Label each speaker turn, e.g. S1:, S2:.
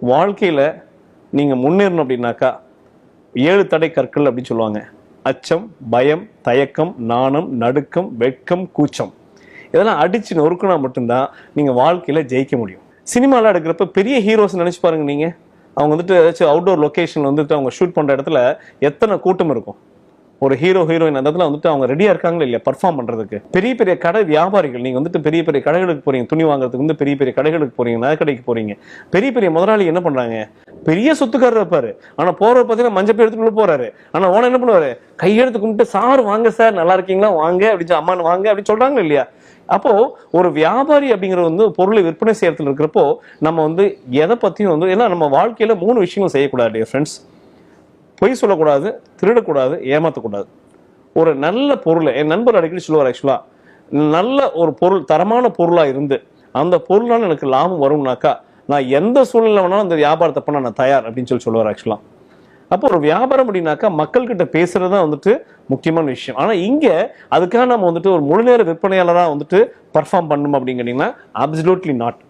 S1: வாழ்க்கையில் நீங்கள் முன்னேறணும் அப்படின்னாக்கா 7 தடை கற்கள் அப்படின்னு சொல்லுவாங்க. அச்சம், பயம், தயக்கம், நாணம், நடுக்கம், வெட்கம், கூச்சம். இதெல்லாம் அடிச்சு நொறுக்குனா மட்டும்தான் நீங்கள் வாழ்க்கையில் ஜெயிக்க முடியும். சினிமாவில் எடுக்கிறப்ப பெரிய ஹீரோஸ் நினச்சி பாருங்க. நீங்கள் அவங்க வந்துட்டு ஏதாச்சும் அவுட்டோர் லொக்கேஷனில் வந்துட்டு அவங்க ஷூட் பண்ணுற இடத்துல எத்தனை கூட்டம் இருக்கும். ஒரு ஹீரோ ஹீரோயின் அந்த இடத்துல வந்துட்டு அவங்க ரெடியாக இருக்காங்களா இல்லையா பர்ஃபார்ம் பண்ணுறதுக்கு. பெரிய பெரிய கடை வியாபாரிகள், நீங்கள் வந்துட்டு பெரிய பெரிய கடைகளுக்கு போகிறீங்க, துணி வாங்குறதுக்கு வந்து பெரிய பெரிய கடைகளுக்கு போகிறீங்க, நகைக்கடைக்கு போகிறீங்க. பெரிய பெரிய முதலாளி என்ன பண்ணுறாங்க, பெரிய சொத்துக்காரர் இருப்பாரு, ஆனால் போகிறவர் பார்த்தீங்கன்னா மஞ்சள் போய் எடுத்துட்டு போறாரு. ஆனால் ஓனர் என்ன பண்ணுவாரு, கையெடுத்து கும்பிட்டு சார் வாங்க சார் நல்லா இருக்கீங்களா வாங்க அப்படின்னு அம்மானு வாங்க அப்படின்னு சொல்றாங்க இல்லையா. அப்போ ஒரு வியாபாரி அப்படிங்கிற வந்து பொருளை விற்பனை செய்யறதுல இருக்கிறப்போ நம்ம வந்து எதை பத்தியும் வந்து ஏன்னா நம்ம வாழ்க்கையில 3 விஷயங்கள் செய்யக்கூடாது டியர் ஃப்ரெண்ட்ஸ். பொய் சொல்லக்கூடாது, திருடக்கூடாது, ஏமாற்றக்கூடாது. ஒரு நல்ல பொருளை என் நண்பர் அடிக்கடி சொல்லுவார். ஆக்சுவலா நல்ல ஒரு பொருள், தரமான பொருளா இருந்து அந்த பொருளான எனக்கு லாபம் வரும்னாக்கா நான் எந்த சூழ்நிலை வேணாலும் அந்த வியாபாரத்தை பண்ண நான் தயார் அப்படின்னு சொல்லுவார் ஆக்சுவலா. அப்போ ஒரு வியாபாரம் அப்படின்னாக்கா மக்கள்கிட்ட பேசுறது தான் வந்துட்டு முக்கியமான விஷயம். ஆனா இங்க அதுக்காக நம்ம வந்துட்டு ஒரு முழு நேர விற்பனையாளராக வந்துட்டு பர்ஃபார்ம் பண்ணணும் அப்படின்னு கேட்டீங்கன்னா அப்சல்யூட்லி நாட்.